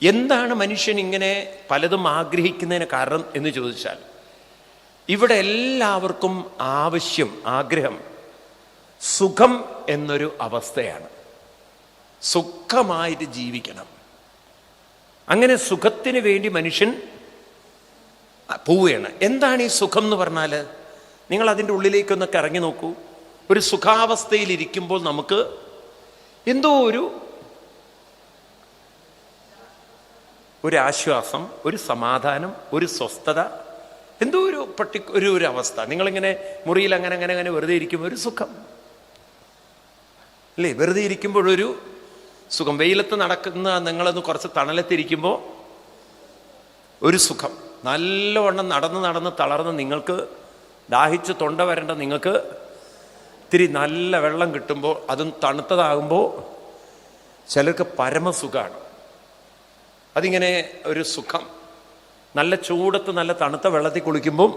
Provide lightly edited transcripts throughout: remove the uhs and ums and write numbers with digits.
എന്താണ് മനുഷ്യൻ ഇങ്ങനെ പലതും ആഗ്രഹിക്കുന്നതിന് കാരണം എന്ന് ചോദിച്ചാൽ, ഇവിടെ എല്ലാവർക്കും ആഗ്രഹം സുഖം എന്നൊരു അവസ്ഥയാണ്. സുഖമായിട്ട് ജീവിക്കണം. അങ്ങനെ സുഖത്തിന് വേണ്ടി മനുഷ്യൻ പോവുകയാണ്. എന്താണ് ഈ സുഖം എന്ന് പറഞ്ഞാൽ, നിങ്ങൾ അതിൻ്റെ ഉള്ളിലേക്കൊന്നൊക്കെ ഇറങ്ങി നോക്കൂ. ഒരു സുഖാവസ്ഥയിലിരിക്കുമ്പോൾ നമുക്ക് എന്തോ ഒരു ആശ്വാസം, ഒരു സമാധാനം, ഒരു സ്വസ്ഥത, എന്തോ ഒരു അവസ്ഥ. നിങ്ങളിങ്ങനെ മുറിയിൽ അങ്ങനെ വെറുതെ ഇരിക്കുമ്പോൾ ഒരു സുഖം അല്ലേ? വെറുതെ ഇരിക്കുമ്പോഴൊരു സുഖം. വെയിലത്ത് നടക്കുന്ന നിങ്ങളൊന്ന് കുറച്ച് തണലത്തിരിക്കുമ്പോൾ ഒരു സുഖം. നല്ലവണ്ണം നടന്ന് തളർന്ന് നിങ്ങൾക്ക് ദാഹിച്ച് തൊണ്ട വരേണ്ട നിങ്ങൾക്ക് ഇത്തിരി നല്ല വെള്ളം കിട്ടുമ്പോൾ, അതും തണുത്തതാകുമ്പോൾ ചിലർക്ക് പരമസുഖമാണ്. അതിങ്ങനെ ഒരു സുഖം. നല്ല ചൂടത്ത് നല്ല തണുത്ത വെള്ളത്തിൽ കുളിക്കുമ്പോൾ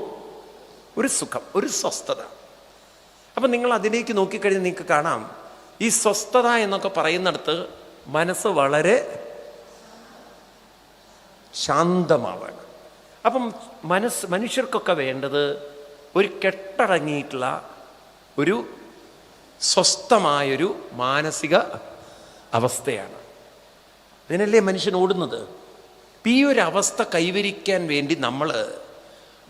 ഒരു സുഖം, ഒരു സ്വസ്ഥത. അപ്പം നിങ്ങൾ അതിലേക്ക് നോക്കിക്കഴിഞ്ഞാൽ നിങ്ങൾക്ക് കാണാം, ഈ സ്വസ്ഥത എന്നൊക്കെ പറയുന്നിടത്ത് മനസ്സ് വളരെ ശാന്തമാവാണ്. അപ്പം മനുഷ്യർക്കൊക്കെ വേണ്ടത് ഒരു കെട്ടടങ്ങിയിട്ടുള്ള ഒരു സ്വസ്ഥമായൊരു മാനസിക അവസ്ഥയാണ്. അതിനല്ലേ മനുഷ്യൻ ഓടുന്നത്. ഈ ഒരു അവസ്ഥ കൈവരിക്കാൻ വേണ്ടി നമ്മൾ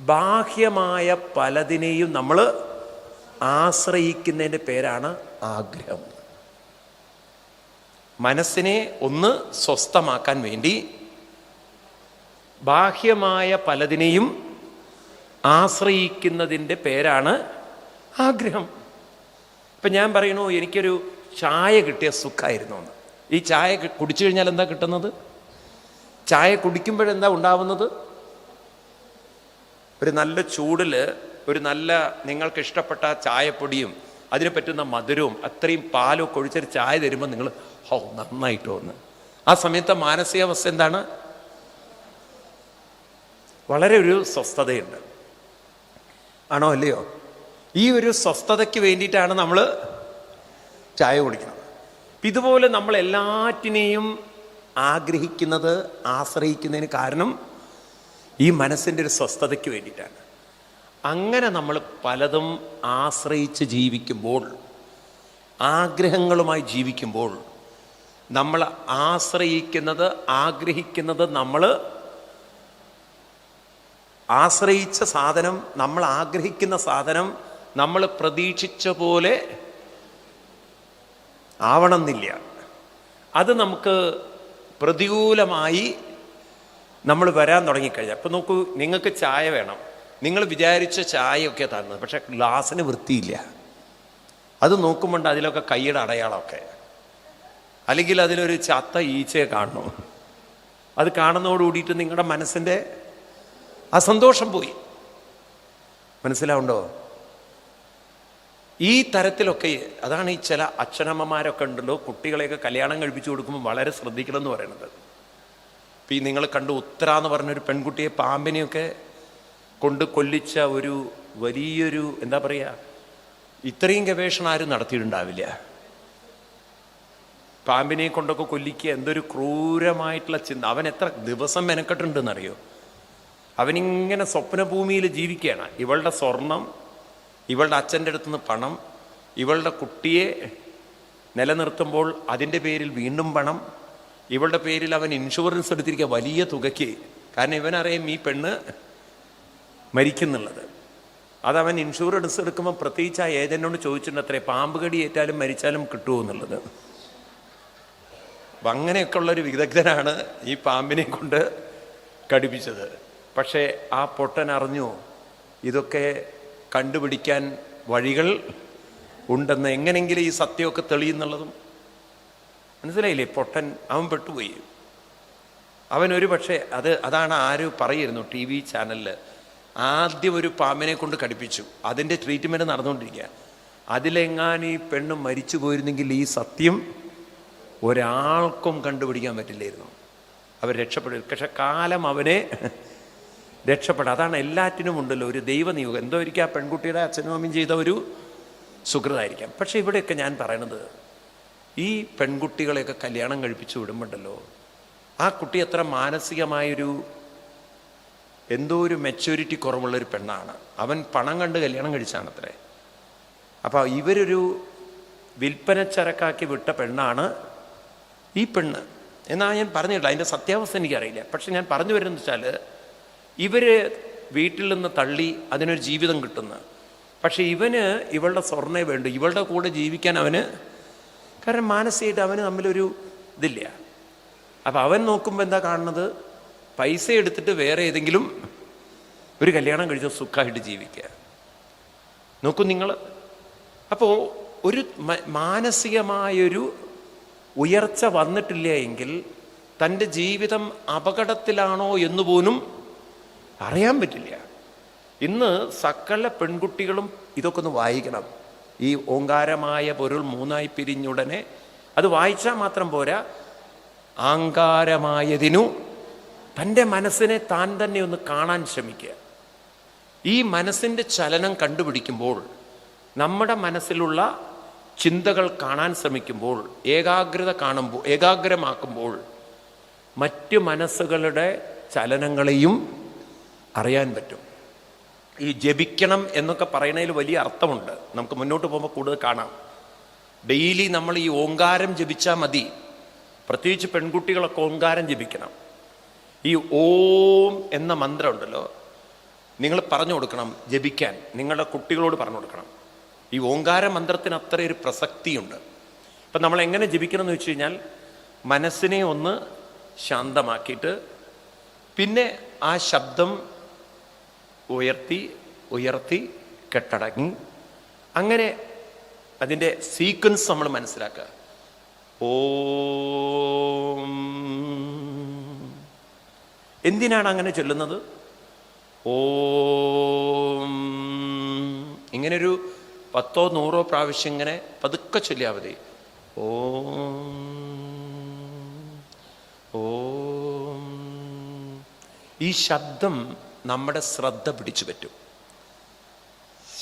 ബാഹ്യമായ പലതിനെയും നമ്മൾ ആശ്രയിക്കുന്നതിൻ്റെ പേരാണ് ആഗ്രഹം. മനസ്സിനെ ഒന്ന് സ്വസ്ഥമാക്കാൻ വേണ്ടി ബാഹ്യമായ പലതിനെയും ആശ്രയിക്കുന്നതിൻ്റെ പേരാണ് ആഗ്രഹം. ഇപ്പം ഞാൻ പറയണു, എനിക്കൊരു ചായ കിട്ടിയ സുഖമായിരുന്നു എന്ന്. ഈ ചായ കുടിച്ചു കഴിഞ്ഞാൽ എന്താ കിട്ടുന്നത്? ചായ കുടിക്കുമ്പോഴെന്താ ഉണ്ടാവുന്നത്? ഒരു നല്ല ചൂടിൽ ഒരു നല്ല നിങ്ങൾക്ക് ഇഷ്ടപ്പെട്ട ചായപ്പൊടിയും അതിന് പറ്റുന്ന മധുരവും അത്രയും പാലും ഒക്കെ ഒഴിച്ചൊരു ചായ തരുമ്പോൾ നിങ്ങൾ നന്നായിട്ട് തോന്നുന്നു. ആ സമയത്തെ മാനസികാവസ്ഥ എന്താണ്? വളരെ ഒരു സ്വസ്ഥതയുണ്ട്. ആണോ അല്ലയോ? ഈ ഒരു സ്വസ്ഥതയ്ക്ക് വേണ്ടിയിട്ടാണ് നമ്മൾ ചായ കുടിക്കുന്നത്. ഇതുപോലെ നമ്മൾ എല്ലാറ്റിനെയും ആഗ്രഹിക്കുന്നത്, ആശ്രയിക്കുന്നതിന് കാരണം ഈ മനസ്സിൻ്റെ ഒരു സ്വസ്ഥതയ്ക്ക് വേണ്ടിയിട്ടാണ്. അങ്ങനെ നമ്മൾ പലതും ആശ്രയിച്ച് ജീവിക്കുമ്പോൾ, ആഗ്രഹങ്ങളുമായി ജീവിക്കുമ്പോൾ, നമ്മൾ ആശ്രയിക്കുന്നത്, ആഗ്രഹിക്കുന്നത്, നമ്മൾ ആശ്രയിച്ച സാധനം, നമ്മൾ ആഗ്രഹിക്കുന്ന സാധനം നമ്മൾ പ്രതീക്ഷിച്ച പോലെ ആവണമെന്നില്ല. അത് നമുക്ക് പ്രതികൂലമായി നമ്മൾ വരാൻ തുടങ്ങിക്കഴിഞ്ഞാൽ, ഇപ്പം നോക്കൂ, നിങ്ങൾക്ക് ചായ വേണം, നിങ്ങൾ വിചാരിച്ച ചായയൊക്കെ തന്നത്, പക്ഷെ ഗ്ലാസ്സിന് വൃത്തിയില്ല. അത് നോക്കുമ്പോണ്ട് അതിലൊക്കെ കൈയുടെ അടയാളമൊക്കെ, അല്ലെങ്കിൽ അതിലൊരു ചത്ത ഈച്ചയെ കാണണം. അത് കാണുന്നതോടുകൂടിയിട്ട് നിങ്ങളുടെ മനസ്സിൻ്റെ ആ സന്തോഷം പോയി. മനസ്സിലാവുണ്ടോ? ഈ തരത്തിലൊക്കെ അതാണ് ഈ ചില അച്ഛനമ്മമാരൊക്കെ ഉണ്ടല്ലോ, കുട്ടികളെയൊക്കെ കല്യാണം കഴിപ്പിച്ചു കൊടുക്കുമ്പോൾ വളരെ ശ്രദ്ധിക്കണം എന്ന് പറയുന്നത്. ഇപ്പം ഈ നിങ്ങൾ കണ്ടു, ഉത്തര എന്ന് പറഞ്ഞൊരു പെൺകുട്ടിയെ പാമ്പിനെയൊക്കെ കൊണ്ട് കൊല്ലിച്ച ഒരു വലിയൊരു, എന്താ പറയുക, ഇത്രയും ഗവേഷണം ആരും നടത്തിയിട്ടുണ്ടാവില്ല. പാമ്പിനെ കൊണ്ടൊക്കെ കൊല്ലിക്കുക എന്തൊരു ക്രൂരമായിട്ടുള്ള ചിന്ത. അവൻ എത്ര ദിവസം മെനക്കെട്ടുണ്ടെന്നറിയോ? അവനിങ്ങനെ സ്വപ്നഭൂമിയിൽ ജീവിക്കുകയാണ്. ഇവളുടെ സ്വർണം, ഇവളുടെ അച്ഛൻ്റെ അടുത്തുനിന്ന് പണം, ഇവളുടെ കുട്ടിയെ നിലനിർത്തുമ്പോൾ അതിൻ്റെ പേരിൽ വീണ്ടും പണം, ഇവളുടെ പേരിൽ അവൻ ഇൻഷുറൻസ് എടുത്തിരിക്കുക വലിയ തുകയ്ക്ക്. കാരണം ഇവനറിയാം ഈ പെണ്ണ് മരിക്കുന്നുള്ളത്. അതവൻ ഇൻഷുറൻസ് എടുക്കുമ്പോൾ പ്രത്യേകിച്ച് ആ ഏജന്റിനോട് ചോദിച്ചിട്ടുണ്ട് അത്രേ, പാമ്പ് കടി ഏറ്റാലും മരിച്ചാലും കിട്ടുമോ എന്നുള്ളത്. അപ്പം അങ്ങനെയൊക്കെ ഉള്ളൊരു വിദഗ്ധനാണ് ഈ പാമ്പിനെ കൊണ്ട് കടിപ്പിച്ചത്. പക്ഷേ ആ പൊട്ടൻ അറിഞ്ഞു ഇതൊക്കെ കണ്ടുപിടിക്കാൻ വഴികൾ ഉണ്ടെന്ന്, എങ്ങനെങ്കിലും ഈ സത്യമൊക്കെ തെളിയുന്നുള്ളതും. മനസ്സിലായില്ലേ? പൊട്ടൻ അവൻ പെട്ടുപോയി. അവനൊരു പക്ഷേ അതാണ് ആര് പറയുന്നു ടി വി ചാനലിൽ, ആദ്യം ഒരു പാമ്പിനെ കൊണ്ട് കടിപ്പിച്ചു, അതിൻ്റെ ട്രീറ്റ്മെൻറ്റ് നടന്നുകൊണ്ടിരിക്കുക. അതിലെങ്ങാനും ഈ പെണ്ണ് മരിച്ചു പോയിരുന്നെങ്കിൽ ഈ സത്യം ഒരാൾക്കും കണ്ടുപിടിക്കാൻ പറ്റില്ലായിരുന്നു. അവർ രക്ഷപ്പെടും. പക്ഷെ കാലം അവനെ രക്ഷപ്പെടും. അതാണ് എല്ലാറ്റിനും ഉണ്ടല്ലോ ഒരു ദൈവനിയോഗം. എന്തോ ഒരിക്കൽ ആ പെൺകുട്ടിയുടെ അച്ഛനും അമ്മയും ചെയ്ത ഒരു സുഹൃതായിരിക്കാം. പക്ഷെ ഇവിടെയൊക്കെ ഞാൻ പറയണത്, ഈ പെൺകുട്ടികളെയൊക്കെ കല്യാണം കഴിപ്പിച്ചു വിടുമ്പോണ്ടല്ലോ, ആ കുട്ടി അത്ര മാനസികമായൊരു എന്തോ ഒരു മെച്യൂരിറ്റി കുറവുള്ളൊരു പെണ്ണാണ്. അവൻ പണം കണ്ട് കല്യാണം കഴിച്ചാണത്രേ. അപ്പോൾ ഇവരൊരു വിൽപ്പനച്ചരക്കാക്കി വിട്ട പെണ്ണാണ് ഈ പെണ്ണ് എന്നാണ് ഞാൻ പറഞ്ഞിട്ടില്ല. അതിൻ്റെ സത്യാവസ്ഥ എനിക്കറിയില്ല. പക്ഷെ ഞാൻ പറഞ്ഞു വരുന്നത് വെച്ചാൽ ഇവർ വീട്ടിൽ നിന്ന് തള്ളി അതിനൊരു ജീവിതം കിട്ടുന്നു. പക്ഷെ ഇവന് ഇവളുടെ സ്വർണ്ണേ വേണ്ടു, ഇവളുടെ കൂടെ ജീവിക്കാൻ അവന്, കാരണം മാനസികമായിട്ട് അവന് തമ്മിലൊരു ഇതില്ല. അപ്പം അവൻ നോക്കുമ്പോൾ എന്താ കാണുന്നത്, പൈസ എടുത്തിട്ട് വേറെ ഏതെങ്കിലും ഒരു കല്യാണം കഴിച്ച് സുഖമായിട്ട് ജീവിക്കുക. നോക്കൂ നിങ്ങൾ. അപ്പോൾ ഒരു മാനസികമായൊരു ഉയർച്ച വന്നിട്ടില്ല എങ്കിൽ തൻ്റെ ജീവിതം അപകടത്തിലാണോ എന്ന് പോലും അറിയാൻ പറ്റില്ല. ഇന്ന് സകല പെൺകുട്ടികളും ഇതൊക്കെ ഒന്ന് വായിക്കണം. ഈ ഓങ്കാരമായ പൊരുൾ മൂന്നായി പിരിഞ്ഞുടനെ അത് വായിച്ചാൽ മാത്രം പോരാ, ആങ്കാരമായതിനു തൻ്റെ മനസ്സിനെ താൻ തന്നെ ഒന്ന് കാണാൻ ശ്രമിക്കുക. ഈ മനസ്സിൻ്റെ ചലനം കണ്ടുപിടിക്കുമ്പോൾ, നമ്മുടെ മനസ്സിലുള്ള ചിന്തകൾ കാണാൻ ശ്രമിക്കുമ്പോൾ, ഏകാഗ്രമാക്കുമ്പോൾ മറ്റു മനസ്സുകളുടെ ചലനങ്ങളെയും അറിയാൻ പറ്റും. ഈ ജപിക്കണം എന്നൊക്കെ പറയുന്നതിൽ വലിയ അർത്ഥമുണ്ട്. നമുക്ക് മുന്നോട്ട് പോകുമ്പോൾ കൂടുതൽ കാണാം. ഡെയിലി നമ്മൾ ഈ ഓങ്കാരം ജപിച്ചാൽ മതി. പ്രത്യേകിച്ച് പെൺകുട്ടികളൊക്കെ ഓങ്കാരം ജപിക്കണം. ഈ ഓം എന്ന മന്ത്രം ഉണ്ടല്ലോ, നിങ്ങൾ പറഞ്ഞു കൊടുക്കണം ജപിക്കാൻ. നിങ്ങളുടെ കുട്ടികളോട് പറഞ്ഞു കൊടുക്കണം. ഈ ഓങ്കാര മന്ത്രത്തിന് അത്രയൊരു പ്രസക്തിയുണ്ട്. ഇപ്പം നമ്മൾ എങ്ങനെ ജപിക്കണം എന്ന് വെച്ച് കഴിഞ്ഞാൽ, മനസ്സിനെ ഒന്ന് ശാന്തമാക്കിയിട്ട് പിന്നെ ആ ശബ്ദം ഉയർത്തി ഉയർത്തി കെട്ടടങ്ങി, അങ്ങനെ അതിൻ്റെ സീക്വൻസ് നമ്മൾ മനസ്സിലാക്കുക. ഓം. എന്തിനാണ് അങ്ങനെ ചൊല്ലുന്നത്? ഓം. ഇങ്ങനൊരു 10 or 100 പ്രാവശ്യം ഇങ്ങനെ പതുക്കെ ചൊല്ലിയാൽ മതി. ഓം ഓം. ഈ ശബ്ദം നമ്മുടെ ശ്രദ്ധ പിടിച്ചു പറ്റും.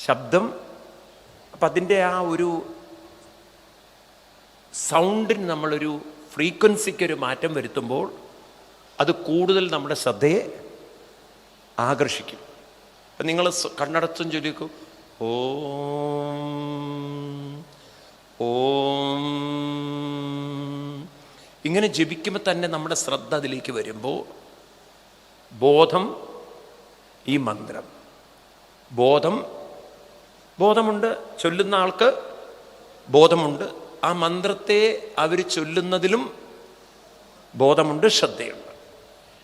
ശബ്ദം അപ്പം അതിൻ്റെ ആ ഒരു സൗണ്ടിന് നമ്മളൊരു ഫ്രീക്വൻസിക്കൊരു മാറ്റം വരുത്തുമ്പോൾ അത് കൂടുതൽ നമ്മുടെ ശ്രദ്ധയെ ആകർഷിക്കും. അപ്പം നിങ്ങൾ കണ്ണടച്ചും ചൊല്ലിക്കൂ ഓം ഓം. ഇങ്ങനെ ജപിക്കുമ്പോൾ തന്നെ നമ്മുടെ ശ്രദ്ധ അതിലേക്ക് വരുമ്പോൾ ബോധം, ഈ മന്ത്രം ബോധമുണ്ട്. ചൊല്ലുന്ന ആൾക്ക് ബോധമുണ്ട്. ആ മന്ത്രത്തെ അവർ ചൊല്ലുന്നതിലും ബോധമുണ്ട്, ശ്രദ്ധയുണ്ട്.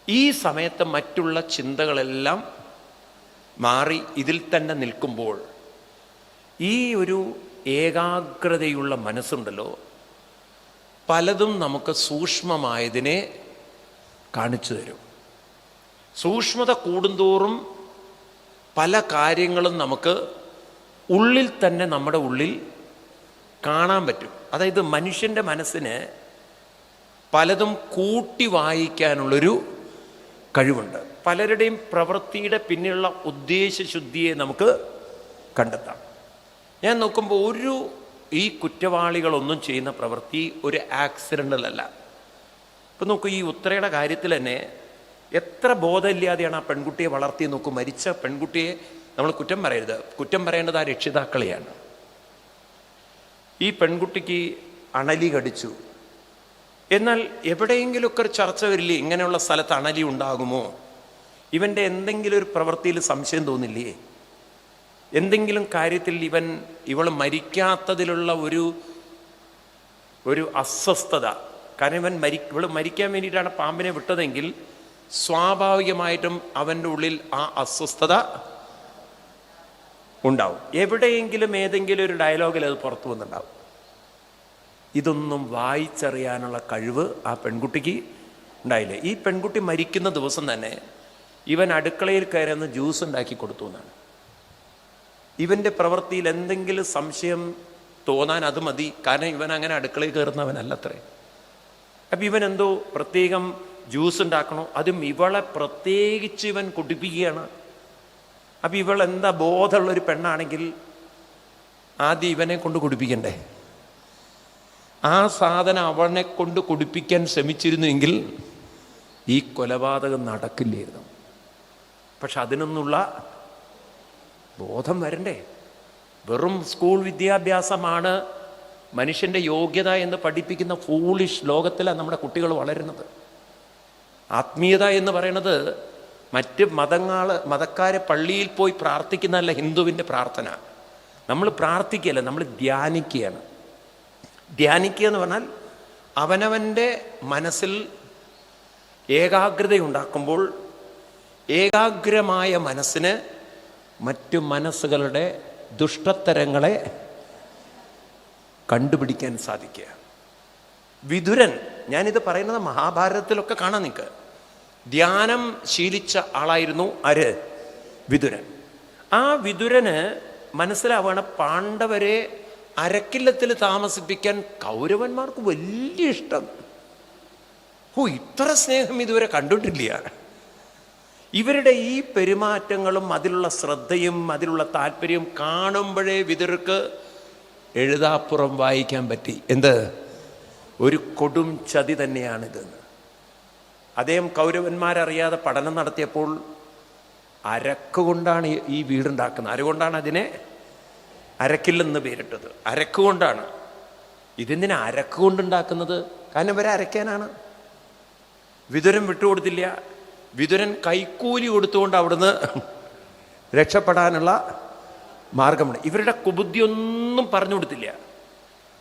ഈ സമയത്ത് മറ്റുള്ള ചിന്തകളെല്ലാം മാറി ഇതിൽ തന്നെ നിൽക്കുമ്പോൾ ഈ ഒരു ഏകാഗ്രതയുള്ള മനസ്സുണ്ടല്ലോ, പലതും നമുക്ക് സൂക്ഷ്മമായതിനെ കാണിച്ചു തരും. സൂക്ഷ്മത കൂടുന്തോറും പല കാര്യങ്ങളും നമുക്ക് ഉള്ളിൽ തന്നെ നമ്മുടെ ഉള്ളിൽ കാണാൻ പറ്റും. അതായത് മനുഷ്യൻ്റെ മനസ്സിന് പലതും കൂട്ടി വായിക്കാനുള്ളൊരു കഴിവുണ്ട്. പലരുടെയും പ്രവൃത്തിയുടെ പിന്നിലുള്ള ഉദ്ദേശശുദ്ധിയെ നമുക്ക് കണ്ടെത്താം. ഞാൻ നോക്കുമ്പോൾ ഈ കുറ്റവാളികളൊന്നും ചെയ്യുന്ന പ്രവൃത്തി ഒരു ആക്സിഡൻ്റലല്ല. ഇപ്പം നോക്കൂ, ഈ ഉത്രയുടെ കാര്യത്തിൽ തന്നെ എത്ര ബോധമില്ലാതെയാണ് ആ പെൺകുട്ടിയെ വളർത്തി. നോക്കൂ, മരിച്ച പെൺകുട്ടിയെ നമ്മൾ കുറ്റം പറയരുത്. കുറ്റം പറയേണ്ടത് ആ രക്ഷിതാക്കളെയാണ്. ഈ പെൺകുട്ടിക്ക് അണലി കടിച്ചു. എന്നാൽ എവിടെയെങ്കിലുമൊക്കെ ഒരു ചർച്ച വരില്ലേ, ഇങ്ങനെയുള്ള സ്ഥലത്ത് അണലി ഉണ്ടാകുമോ? ഇവൻ്റെ എന്തെങ്കിലും ഒരു പ്രവൃത്തിയിൽ സംശയം തോന്നില്ലേ? എന്തെങ്കിലും കാര്യത്തിൽ ഇവൾ മരിക്കാത്തതിലുള്ള ഒരു അസ്വസ്ഥത. കാരണം ഇവൾ മരിക്കാൻ വേണ്ടിയിട്ടാണ് പാമ്പിനെ വിട്ടതെങ്കിൽ സ്വാഭാവികമായിട്ടും അവൻ്റെ ഉള്ളിൽ ആ അസ്വസ്ഥത ഉണ്ടാവും. എവിടെയെങ്കിലും ഏതെങ്കിലും ഒരു ഡയലോഗിൽ അത് പുറത്തു വന്നിട്ടുണ്ടാവും. ഇതൊന്നും വായിച്ചറിയാനുള്ള കഴിവ് ആ പെൺകുട്ടിക്ക് ഉണ്ടായില്ലേ. ഈ പെൺകുട്ടി മരിക്കുന്ന ദിവസം തന്നെ ഇവൻ അടുക്കളയിൽ കയറുന്ന ജ്യൂസ് ഉണ്ടാക്കി കൊടുത്തു എന്നാണ്. ഇവൻ്റെ പ്രവൃത്തിയിൽ എന്തെങ്കിലും സംശയം തോന്നാൻ അത് മതി. കാരണം ഇവൻ അങ്ങനെ അടുക്കളയിൽ കയറുന്നവനല്ലത്രേ. അപ്പം ഇവൻ എന്തോ പ്രത്യേകം ജ്യൂസ് ഉണ്ടാക്കണോ, അതും ഇവളെ പ്രത്യേകിച്ച് ഇവൻ കുടിപ്പിക്കുകയാണ്. അപ്പം ഇവൾ എന്താ ബോധമുള്ളൊരു പെണ്ണാണെങ്കിൽ ആദ്യം ഇവനെ കൊണ്ട് കുടിപ്പിക്കണ്ടേ? ആ സാധനം അവനെ കൊണ്ട് കുടിപ്പിക്കാൻ ശ്രമിച്ചിരുന്നുവെങ്കിൽ ഈ കൊലപാതകം നടക്കില്ലായിരുന്നു. പക്ഷെ അതിനൊന്നുള്ള ബോധം വരണ്ടേ? വെറും സ്കൂൾ വിദ്യാഭ്യാസമാണ് മനുഷ്യൻ്റെ യോഗ്യത എന്ന് പഠിപ്പിക്കുന്ന ഫൂളിഷ് ലോകത്തിലാണ് നമ്മുടെ കുട്ടികൾ വളരുന്നത്. ആത്മീയത എന്ന് പറയുന്നത് മറ്റ് മതക്കാരെ പള്ളിയിൽ പോയി പ്രാർത്ഥിക്കുന്നതല്ല ഹിന്ദുവിൻ്റെ പ്രാർത്ഥന. നമ്മൾ പ്രാർത്ഥിക്കുകയല്ല, നമ്മൾ ധ്യാനിക്കുകയാണ്. ധ്യാനിക്കുക എന്ന് പറഞ്ഞാൽ അവനവൻ്റെ മനസ്സിൽ ഏകാഗ്രതയുണ്ടാക്കുമ്പോൾ ഏകാഗ്രമായ മനസ്സിന് മറ്റു മനസ്സുകളുടെ ദുഷ്ടത്തരങ്ങളെ കണ്ടുപിടിക്കാൻ സാധിക്കുക. വിതുരൻ, ഞാനിത് പറയുന്നത് മഹാഭാരതത്തിലൊക്കെ കാണാൻ നിൽക്കുക, ധ്യാനം ശീലിച്ച ആളായിരുന്നു ആര്? വിതുരൻ. ആ വിതുരന് മനസ്സിലാവുകയാണ് പാണ്ഡവരെ അരക്കില്ലത്തിൽ താമസിപ്പിക്കാൻ കൗരവന്മാർക്ക് വലിയ ഇഷ്ടം. ഇത്ര സ്നേഹം ഇതുവരെ കണ്ടിട്ടില്ല. ഇവരുടെ ഈ പെരുമാറ്റങ്ങളും അതിലുള്ള ശ്രദ്ധയും അതിലുള്ള താല്പര്യവും കാണുമ്പോഴേ വിതുരർക്ക് എഴുതാപ്പുറം വായിക്കാൻ പറ്റി. എന്ത് ഒരു കൊടും ചതി തന്നെയാണിതെന്ന്. അദ്ദേഹം കൗരവന്മാരറിയാതെ പഠനം നടത്തിയപ്പോൾ അരക്കുകൊണ്ടാണ് ഈ വീടുണ്ടാക്കുന്നത്. അതുകൊണ്ടാണ് അതിനെ അരക്കില്ലെന്ന് പേരിട്ടത്. അരക്കുകൊണ്ടാണ്. ഇതെന്തിനാ അരക്കുകൊണ്ടുണ്ടാക്കുന്നത്? കാരണം ഇവരെ അരയ്ക്കാനാണ്. വിതുരൻ വിട്ടുകൊടുത്തില്ല. വിതുരൻ കൈക്കൂലി കൊടുത്തുകൊണ്ട് അവിടുന്ന് രക്ഷപ്പെടാനുള്ള മാർഗമുണ്ട്. ഇവരുടെ കുബുദ്ധിയൊന്നും പറഞ്ഞു കൊടുത്തില്ല.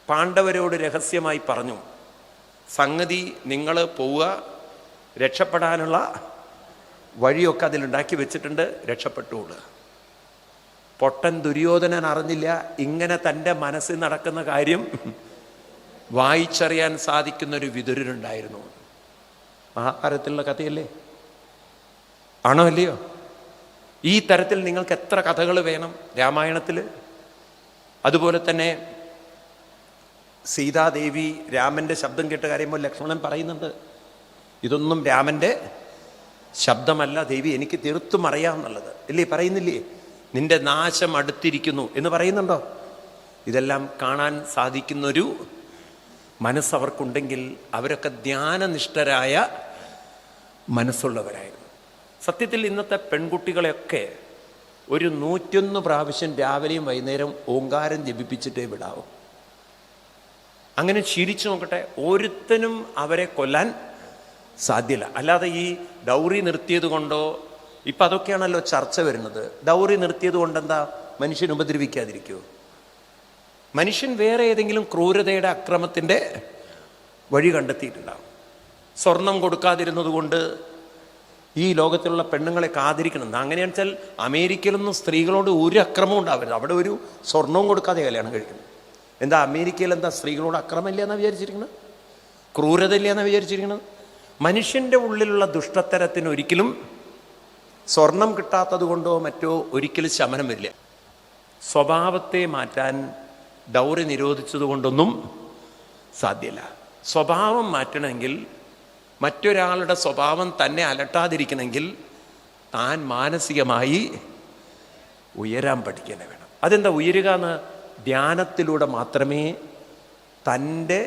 പാണ്ഡവരോട് രഹസ്യമായി പറഞ്ഞു, സംഗതി നിങ്ങൾ പോവുക, രക്ഷപ്പെടാനുള്ള വഴിയൊക്കെ അതിലുണ്ടാക്കി വെച്ചിട്ടുണ്ട്, രക്ഷപ്പെട്ടുകൊള്ളുക. പൊട്ടൻ ദുര്യോധനൻ അറിഞ്ഞില്ല ഇങ്ങനെ തൻ്റെ മനസ്സിൽ നടക്കുന്ന കാര്യം വായിച്ചറിയാൻ സാധിക്കുന്നൊരു വിതുരനുണ്ടായിരുന്നു. മഹാഭാരതത്തിലുള്ള കഥയല്ലേ? ആണോ അല്ലയോ? ഈ തരത്തിൽ നിങ്ങൾക്ക് എത്ര കഥകൾ വേണം രാമായണത്തിൽ? അതുപോലെ തന്നെ സീതാദേവി രാമൻ്റെ ശബ്ദം കേട്ട് കരയുമ്പോൾ ലക്ഷ്മണൻ പറയുന്നുണ്ട്, ഇതൊന്നും രാമൻ്റെ ശബ്ദമല്ല ദേവി, എനിക്ക് തീർത്തും അറിയാമെന്നുള്ളത് ഇല്ലേ? പറയുന്നില്ലേ? നിന്റെ നാശം അടുത്തിരിക്കുന്നു എന്ന് പറയുന്നുണ്ടോ? ഇതെല്ലാം കാണാൻ സാധിക്കുന്നൊരു മനസ്സവർക്കുണ്ടെങ്കിൽ അവരൊക്കെ ധ്യാനനിഷ്ഠരായ മനസ്സുള്ളവരായിരുന്നു. സത്യത്തിൽ ഇന്നത്തെ പെൺകുട്ടികളെയൊക്കെ ഒരു 101 പ്രാവശ്യം രാവിലെയും വൈകുന്നേരം ഓങ്കാരം ജപിപ്പിച്ചിട്ടേ വിടാവും. അങ്ങനെ ശീലിച്ചു നോക്കട്ടെ. ഒരുത്തനും അവരെ കൊല്ലാൻ സാധ്യല്ല. അല്ലാതെ ഈ ഡൗറി നിർത്തിയത് കൊണ്ടോ, ഇപ്പം അതൊക്കെയാണല്ലോ ചർച്ച വരുന്നത്. ഡൗറി നിർത്തിയത് കൊണ്ടെന്താ മനുഷ്യൻ ഉപദ്രവിക്കാതിരിക്കുമോ? മനുഷ്യൻ വേറെ ഏതെങ്കിലും ക്രൂരതയുടെ അക്രമത്തിൻ്റെ വഴി കണ്ടെത്തിയിട്ടുണ്ടാവും. സ്വർണം കൊടുക്കാതിരുന്നത് കൊണ്ട് ഈ ലോകത്തിലുള്ള പെണ്ണുങ്ങളെ കാതിരിക്കണം. അങ്ങനെയാണെന്ന് വെച്ചാൽ അമേരിക്കയിലൊന്നും സ്ത്രീകളോട് ഒരു അക്രമം ഉണ്ടാവരുത്. അവിടെ ഒരു സ്വർണവും കൊടുക്കാതെ കല്യാണം കഴിക്കണം. എന്താ അമേരിക്കയിൽ എന്താ സ്ത്രീകളോട് അക്രമമില്ല എന്നാണ് വിചാരിച്ചിരിക്കുന്നത്? ക്രൂരത ഇല്ല എന്നാണ് വിചാരിച്ചിരിക്കുന്നത്? മനുഷ്യൻ്റെ ഉള്ളിലുള്ള ദുഷ്ടത്തരത്തിന് ഒരിക്കലും സ്വർണം കിട്ടാത്തത് കൊണ്ടോ മറ്റോ ഒരിക്കലും ശമനം വരില്ല. സ്വഭാവത്തെ മാറ്റാൻ ഡൗറി നിരോധിച്ചത് കൊണ്ടൊന്നും സാധ്യമല്ല. സ്വഭാവം മാറ്റണമെങ്കിൽ, മറ്റൊരാളുടെ സ്വഭാവം തന്നെ അലട്ടാതിരിക്കണമെങ്കിൽ താൻ മാനസികമായി ഉയരാൻ പഠിക്കാൻ വേണം. അതെന്താ ഉയരുക എന്ന്? ധ്യാനത്തിലൂടെ മാത്രമേ തൻ്റെ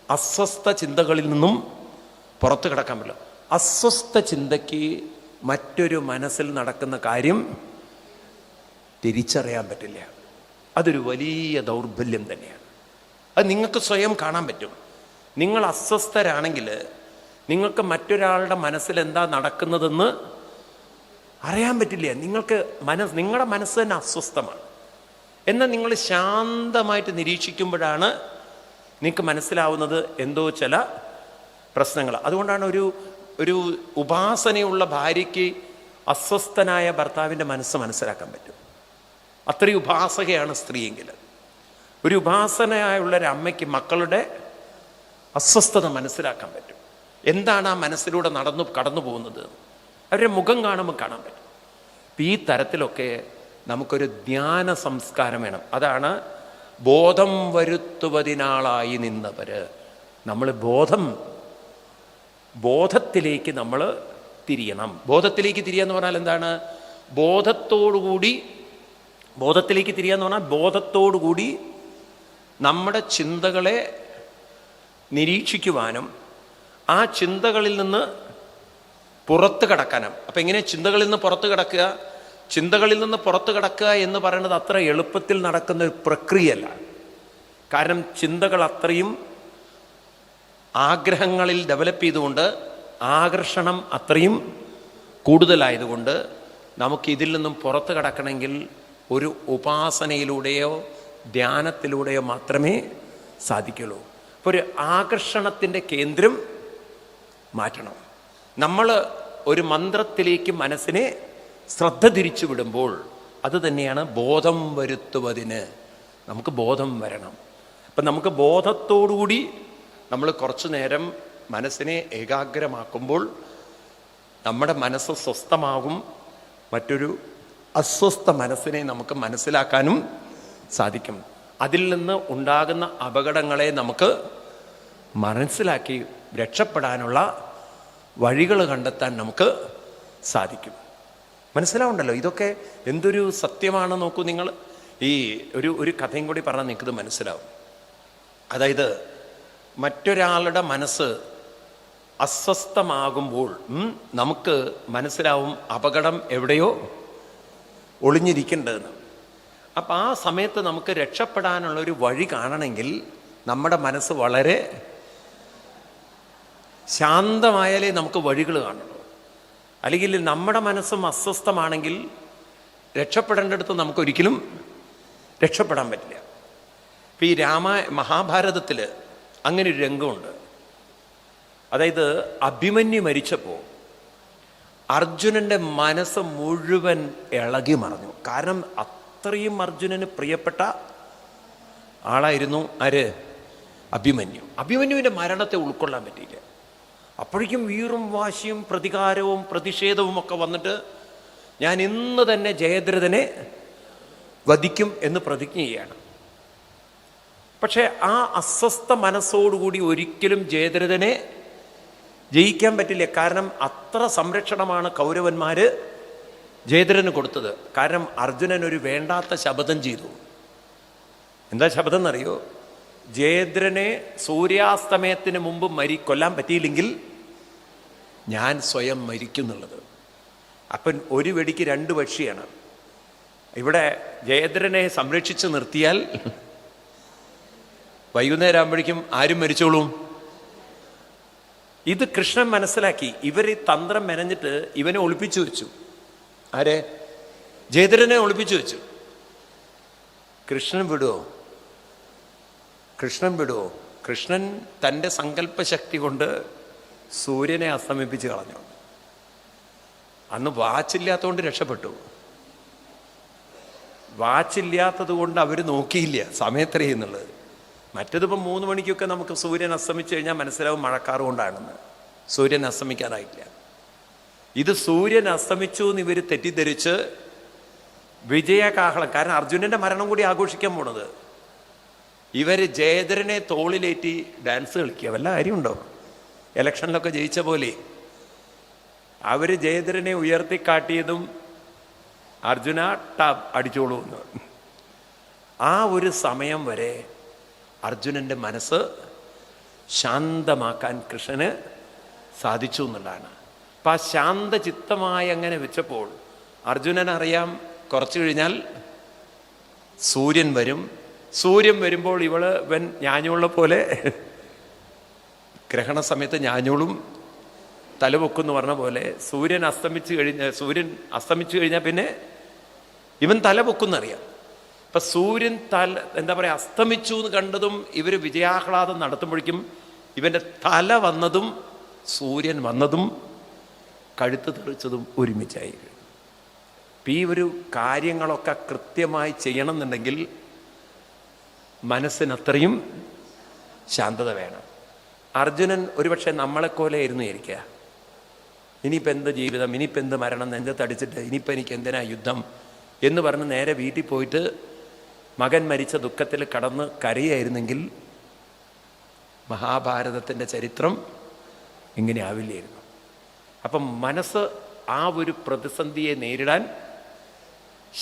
അസ്വസ്ഥ ചിന്തകളിൽ നിന്നും പുറത്തു കിടക്കാൻ പറ്റുള്ളൂ. അസ്വസ്ഥ ചിന്തയ്ക്ക് മറ്റൊരു മനസ്സിൽ നടക്കുന്ന കാര്യം തിരിച്ചറിയാൻ പറ്റില്ല. അതൊരു വലിയ ദൗർബല്യം തന്നെയാണ്. അത് നിങ്ങൾക്ക് സ്വയം കാണാൻ പറ്റും. നിങ്ങൾ അസ്വസ്ഥരാണെങ്കിൽ നിങ്ങൾക്ക് മറ്റൊരാളുടെ മനസ്സിൽ എന്താ നടക്കുന്നതെന്ന് അറിയാൻ പറ്റില്ല. നിങ്ങളുടെ മനസ്സ് തന്നെ അസ്വസ്ഥമാണ്. എന്നാൽ നിങ്ങൾ ശാന്തമായിട്ട് നിരീക്ഷിക്കുമ്പോഴാണ് നിങ്ങൾക്ക് മനസ്സിലാവുന്നത് എന്തോ ചില പ്രശ്നങ്ങൾ. അതുകൊണ്ടാണ് ഒരു ഉപാസനയുള്ള ഭാര്യയ്ക്ക് അസ്വസ്ഥനായ ഭർത്താവിൻ്റെ മനസ്സ് മനസ്സിലാക്കാൻ പറ്റും. അത്രയും ഉപാസകയാണ് സ്ത്രീയെങ്കിൽ. ഒരു ഉപാസനയായുള്ളൊരു അമ്മയ്ക്ക് മക്കളുടെ അസ്വസ്ഥത മനസ്സിലാക്കാൻ പറ്റും. എന്താണ് ആ മനസ്സിലൂടെ കടന്നു പോകുന്നത് അവരുടെ മുഖം കാണുമ്പോൾ കാണാൻ പറ്റും. ഈ തരത്തിലൊക്കെ നമുക്കൊരു ധ്യാന സംസ്കാരം വേണം. അതാണ് ബോധം വരുത്തുവതിനാളായി നിന്നവര്. നമ്മൾ ബോധത്തിലേക്ക് നമ്മൾ തിരിയണം. ബോധത്തിലേക്ക് തിരിയാന്ന് പറഞ്ഞാൽ എന്താണ്? ബോധത്തിലേക്ക് തിരിയാന്ന് പറഞ്ഞാൽ ബോധത്തോടുകൂടി നമ്മുടെ ചിന്തകളെ നിരീക്ഷിക്കുവാനും ആ ചിന്തകളിൽ നിന്ന് പുറത്ത് കടക്കാനാണ്. അപ്പം എങ്ങനെ ചിന്തകളിൽ നിന്ന് പുറത്ത് കടക്കുക? ചിന്തകളിൽ നിന്ന് പുറത്ത് കടക്കുക എന്ന് പറയുന്നത് അത്ര എളുപ്പത്തിൽ നടക്കുന്ന ഒരു പ്രക്രിയയല്ല. കാരണം ചിന്തകൾ അത്രയും ആഗ്രഹങ്ങളിൽ ഡെവലപ്പ് ചെയ്തുകൊണ്ട്, ആകർഷണം അത്രയും കൂടുതലായതുകൊണ്ട് നമുക്കിതിൽ നിന്നും പുറത്ത് കടക്കണമെങ്കിൽ ഒരു ഉപാസനയിലൂടെയോ ധ്യാനത്തിലൂടെയോ മാത്രമേ സാധിക്കുള്ളൂ. അപ്പോൾ ഒരു ആകർഷണത്തിൻ്റെ കേന്ദ്രം മാറ്റണം. നമ്മൾ ഒരു മന്ത്രത്തിലേക്ക് മനസ്സിനെ ശ്രദ്ധ തിരിച്ചു വിടുമ്പോൾ അത് തന്നെയാണ് ബോധം വരുത്തുവതിന്. നമുക്ക് ബോധം വരണം. അപ്പം നമുക്ക് ബോധത്തോടുകൂടി നമ്മൾ കുറച്ചു നേരം മനസ്സിനെ ഏകാഗ്രമാക്കുമ്പോൾ നമ്മുടെ മനസ്സ് സ്വസ്ഥമാകും. മറ്റൊരു അസ്വസ്ഥ മനസ്സിനെ നമുക്ക് മനസ്സിലാക്കാനും സാധിക്കും. അതിൽ നിന്ന് ഉണ്ടാകുന്ന അപകടങ്ങളെ നമുക്ക് മനസ്സിലാക്കി രക്ഷപ്പെടാനുള്ള വഴികൾ കണ്ടെത്താൻ നമുക്ക് സാധിക്കും. മനസ്സിലാവുണ്ടല്ലോ? ഇതൊക്കെ എന്തൊരു സത്യമാണ് നോക്കൂ നിങ്ങൾ. ഈ ഒരു കഥയും കൂടി പറഞ്ഞാൽ നിങ്ങൾക്കിത് മനസ്സിലാവും. അതായത് മറ്റൊരാളുടെ മനസ്സ് അസ്വസ്ഥമാകുമ്പോൾ നമുക്ക് മനസ്സിലാവും അപകടം എവിടെയോ ഒളിഞ്ഞിരിക്കേണ്ടതെന്ന്. അപ്പം ആ സമയത്ത് നമുക്ക് രക്ഷപ്പെടാനുള്ളൊരു വഴി കാണണമെങ്കിൽ നമ്മുടെ മനസ്സ് വളരെ ശാന്തമായാലേ നമുക്ക് വഴികൾ കാണുള്ളൂ. അല്ലെങ്കിൽ നമ്മുടെ മനസ്സും അസ്വസ്ഥമാണെങ്കിൽ രക്ഷപ്പെടേണ്ടടുത്ത് നമുക്കൊരിക്കലും രക്ഷപ്പെടാൻ പറ്റില്ല. ഇപ്പം ഈ മഹാഭാരതത്തിൽ അങ്ങനെ ഒരു രംഗമുണ്ട്. അതായത് അഭിമന്യു മരിച്ചപ്പോൾ അർജുനൻ്റെ മനസ്സ് മുഴുവൻ ഇളകി മറിഞ്ഞു. കാരണം അത്രയും അർജുനന് പ്രിയപ്പെട്ട ആളായിരുന്നു ആര്? അഭിമന്യു. അഭിമന്യുവിൻ്റെ മരണത്തെ ഉൾക്കൊള്ളാൻ പറ്റിയില്ല. അപ്പോഴേക്കും വീറും വാശിയും പ്രതികാരവും പ്രതിഷേധവും ഒക്കെ വന്നിട്ട് ഞാൻ ഇന്ന് തന്നെ ജയദ്രഥനെ വധിക്കും എന്ന് പ്രതിജ്ഞ ചെയ്യാണ്. പക്ഷേ ആ അസ്വസ്ഥ മനസ്സോടുകൂടി ഒരിക്കലും ജയദ്രഥനെ ജയിക്കാൻ പറ്റില്ല. കാരണം അത്ര സംരക്ഷണമാണ് കൗരവന്മാർ ജയദ്രഥന് കൊടുത്തത്. കാരണം അർജുനൻ ഒരു വേണ്ടാത്ത ശപഥം ചെയ്തു. എന്താ ശപഥം എന്നറിയോ? ജയദ്രനെ സൂര്യാസ്തമയത്തിന് മുമ്പ് കൊല്ലാൻ പറ്റിയില്ലെങ്കിൽ ഞാൻ സ്വയം മരിക്കുന്നുള്ളത്. അപ്പം ഒരു വെടിക്ക് രണ്ട് പക്ഷിയാണ്. ഇവിടെ ജയദ്രനെ സംരക്ഷിച്ച് നിർത്തിയാൽ വൈകുന്നേരം ആകുമ്പോഴേക്കും ആരും മരിച്ചോളും. ഇത് കൃഷ്ണൻ മനസ്സിലാക്കി. ഇവർ ഈ തന്ത്രം മെനഞ്ഞിട്ട് ഇവനെ ഒളിപ്പിച്ചു വെച്ചു. ആരെ? ജയദ്രനെ ഒളിപ്പിച്ചു വെച്ചു. കൃഷ്ണൻ വിടുവോ? കൃഷ്ണൻ തൻ്റെ സങ്കല്പശക്തി കൊണ്ട് സൂര്യനെ അസ്തമിപ്പിച്ച് കളഞ്ഞു. അന്ന് വാച്ചില്ലാത്തതുകൊണ്ട് രക്ഷപ്പെട്ടു. വാച്ചില്ലാത്തത് കൊണ്ട് അവർ നോക്കിയില്ല സമയത്രയെന്നുള്ളത്. മറ്റേതിപ്പം 3 മണിക്കൊക്കെ നമുക്ക് സൂര്യൻ അസ്തമിച്ചു കഴിഞ്ഞാൽ മനസ്സിലാവും മഴക്കാറ് കൊണ്ടാണെന്ന്. സൂര്യൻ അസ്തമിക്കാനായില്ല. ഇത് സൂര്യൻ അസ്തമിച്ചു എന്ന് ഇവർ തെറ്റിദ്ധരിച്ച് വിജയകാഹളം. കാരണം അർജുനൻ്റെ മരണം കൂടി ആഘോഷിക്കാൻ പോണത്. ഇവർ ജയദ്രനെ തോളിലേറ്റി ഡാൻസ് കളിക്കുക. വല്ല കാര്യമുണ്ടോ? ഇലക്ഷനിലൊക്കെ ജയിച്ച പോലെ അവർ ജയദ്രനെ ഉയർത്തിക്കാട്ടിയതും അർജുന ടാപ്പ് അടിച്ചോളൂ എന്ന്. ആ ഒരു സമയം വരെ അർജുനൻ്റെ മനസ്സ് ശാന്തമാക്കാൻ കൃഷ്ണന് സാധിച്ചു എന്നുള്ളതാണ്. അപ്പം ആ ശാന്തചിത്തമായി അങ്ങനെ വെച്ചപ്പോൾ അർജുനനറിയാം കുറച്ചു കഴിഞ്ഞാൽ സൂര്യൻ വരും. സൂര്യൻ വരുമ്പോൾ ഇവൻ ഞാഞ്ഞുള്ള പോലെ ഗ്രഹണ സമയത്ത് ഞാഞ്ഞോളും തലപൊക്കെന്ന് പറഞ്ഞ പോലെ സൂര്യൻ അസ്തമിച്ചു കഴിഞ്ഞാൽ പിന്നെ ഇവൻ തലപൊക്കുന്നറിയാം. അപ്പം സൂര്യൻ എന്താ പറയുക അസ്തമിച്ചു എന്ന് കണ്ടതും ഇവർ വിജയാഹ്ലാദം നടത്തുമ്പോഴേക്കും ഇവൻ്റെ തല വന്നതും സൂര്യൻ വന്നതും കഴുത്ത് തെറിച്ചതും ഒരുമിച്ചായി. ഈ ഒരു കാര്യങ്ങളൊക്കെ കൃത്യമായി ചെയ്യണം എന്നുണ്ടെങ്കിൽ മനസ്സിനത്രയും ശാന്തത വേണം. അർജുനൻ ഒരുപക്ഷെ നമ്മളെപ്പോലെ ആയിരുന്നു ഇരിക്കുക. ഇനിയിപ്പോൾ എന്ത് ജീവിതം, ഇനിയിപ്പോൾ എന്ത് മരണം, നെഞ്ചത്തടിച്ചിട്ട് ഇനിയിപ്പോൾ എനിക്ക് എന്തിനാ യുദ്ധം എന്ന് പറഞ്ഞ് നേരെ വീട്ടിൽ പോയിട്ട് മകൻ മരിച്ച ദുഃഖത്തിൽ കടന്ന് കരയായിരുന്നെങ്കിൽ മഹാഭാരതത്തിൻ്റെ ചരിത്രം ഇങ്ങനെ ആവില്ലായിരുന്നു. അപ്പം മനസ്സ് ആ ഒരു പ്രതിസന്ധിയെ നേരിടാൻ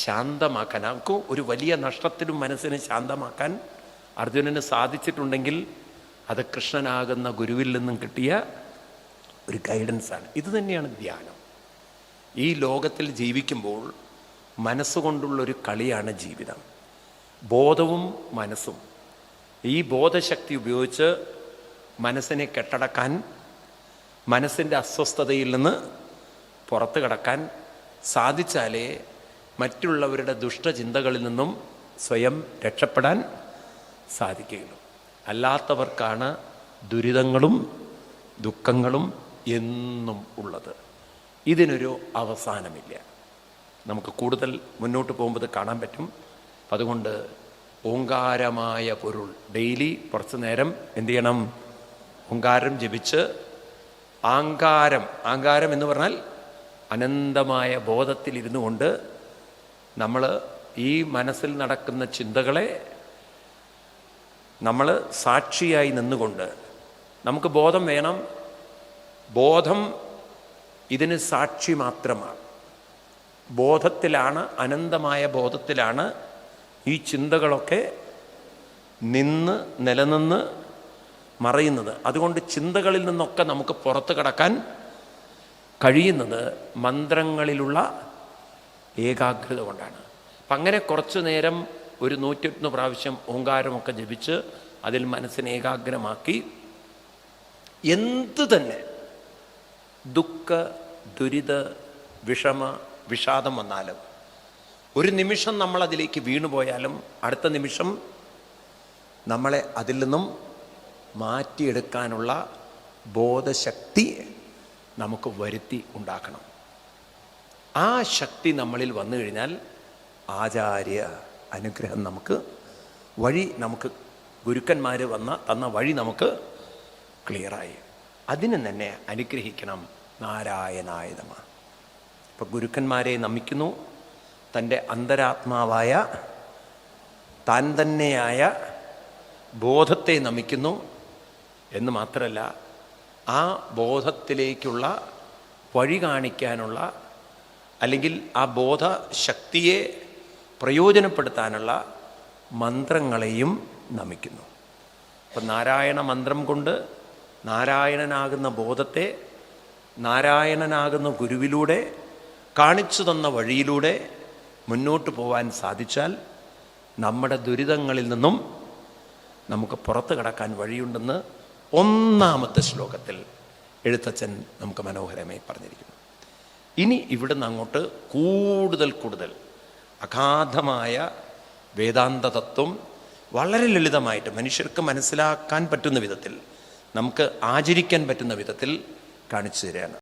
ശാന്തമാക്കാൻ, നമുക്ക് ഒരു വലിയ നഷ്ടത്തിലും മനസ്സിനെ ശാന്തമാക്കാൻ അർജുനന് സാധിച്ചിട്ടുണ്ടെങ്കിൽ അത് കൃഷ്ണനാകുന്ന ഗുരുവിൽ നിന്നും കിട്ടിയ ഒരു ഗൈഡൻസാണ്. ഇത് തന്നെയാണ് ധ്യാനം. ഈ ലോകത്തിൽ ജീവിക്കുമ്പോൾ മനസ്സുകൊണ്ടുള്ളൊരു കളിയാണ് ജീവിതം. ബോധവും മനസ്സും, ഈ ബോധശക്തി ഉപയോഗിച്ച് മനസ്സിനെ കെട്ടടക്കാൻ, മനസ്സിൻ്റെ അസ്വസ്ഥതയിൽ നിന്ന് പുറത്തു കടക്കാൻ സാധിച്ചാലേ മറ്റുള്ളവരുടെ ദുഷ്ടചിന്തകളിൽ നിന്നും സ്വയം രക്ഷപ്പെടാൻ സാധിക്കുകയുള്ളൂ. അല്ലാത്തവർക്കാണ് ദുരിതങ്ങളും ദുഃഖങ്ങളും എന്നും ഉള്ളത്. ഇതിനൊരു അവസാനമില്ല. നമുക്ക് കൂടുതൽ മുന്നോട്ട് പോകുമ്പോൾ കാണാൻ പറ്റും. അപ്പം അതുകൊണ്ട് ഓങ്കാരമായ പൊരുൾ ഡെയിലി കുറച്ച് നേരം എന്ത് ചെയ്യണം? ഓങ്കാരം ജപിച്ച് ആങ്കാരം എന്ന് പറഞ്ഞാൽ അനന്തമായ ബോധത്തിലിരുന്നു കൊണ്ട് നമ്മൾ ഈ മനസ്സിൽ നടക്കുന്ന ചിന്തകളെ നമ്മൾ സാക്ഷിയായി നിന്നുകൊണ്ട്, നമുക്ക് ബോധം വേണം. ബോധം ഇതിന് സാക്ഷി മാത്രമാണ്. ബോധത്തിലാണ്, അനന്തമായ ബോധത്തിലാണ് ഈ ചിന്തകളൊക്കെ നിലനിന്ന് മറയുന്നത്. അതുകൊണ്ട് ചിന്തകളിൽ നിന്നൊക്കെ നമുക്ക് പുറത്ത് കടക്കാൻ കഴിയുന്നത് മന്ത്രങ്ങളിലുള്ള ഏകാഗ്രത കൊണ്ടാണ്. അപ്പം അങ്ങനെ കുറച്ചു നേരം ഒരു 101 പ്രാവശ്യം ഓങ്കാരമൊക്കെ ജപിച്ച് അതിൽ മനസ്സിനെ ഏകാഗ്രമാക്കി എന്തു തന്നെ ദുഃഖ, ദുരിത, വിഷാദം വന്നാലും ഒരു നിമിഷം നമ്മൾ അതിലേക്ക് വീണുപോയാലും അടുത്ത നിമിഷം നമ്മളെ അതിൽ നിന്നും മാറ്റിയെടുക്കാനുള്ള ബോധശക്തി നമുക്ക് വരുത്തി ഉണ്ടാക്കണം. ആ ശക്തി നമ്മളിൽ വന്നു കഴിഞ്ഞാൽ ആചാര്യ അനുഗ്രഹം നമുക്ക് ഗുരുക്കന്മാർ തന്ന വഴി നമുക്ക് ക്ലിയറായി. അതിന് തന്നെ അനുഗ്രഹിക്കണം. നാരായണായ നമഃ. ഇപ്പം ഗുരുക്കന്മാരെ നമിക്കുന്നു. തൻ്റെ അന്തരാത്മാവായ താൻ തന്നെയായ ബോധത്തെ നമിക്കുന്നു എന്ന് മാത്രമല്ല, ആ ബോധത്തിലേക്കുള്ള വഴി കാണിക്കാനുള്ള, അല്ലെങ്കിൽ ആ ബോധശക്തിയെ പ്രയോജനപ്പെടുത്താനുള്ള മന്ത്രങ്ങളെയും നമിക്കുന്നു. അപ്പം നാരായണ മന്ത്രം കൊണ്ട് നാരായണനാകുന്ന ബോധത്തെ നാരായണനാകുന്ന ഗുരുവിലൂടെ കാണിച്ചു തന്ന വഴിയിലൂടെ മുന്നോട്ട് പോകാൻ സാധിച്ചാൽ നമ്മുടെ ദുരിതങ്ങളിൽ നിന്നും നമുക്ക് പുറത്തു കടക്കാൻ വഴിയുണ്ടെന്ന് 1-ാമത്തെ ശ്ലോകത്തിൽ എഴുത്തച്ഛൻ നമുക്ക് മനോഹരമായി പറഞ്ഞിരിക്കുന്നു. ഇനി ഇവിടുന്ന് അങ്ങോട്ട് കൂടുതൽ അഗാധമായ വേദാന്ത തത്വം വളരെ ലളിതമായിട്ട് മനുഷ്യർക്ക് മനസ്സിലാക്കാൻ പറ്റുന്ന വിധത്തിൽ, നമുക്ക് ആചരിക്കാൻ പറ്റുന്ന വിധത്തിൽ കാണിച്ചു തരികയാണ്.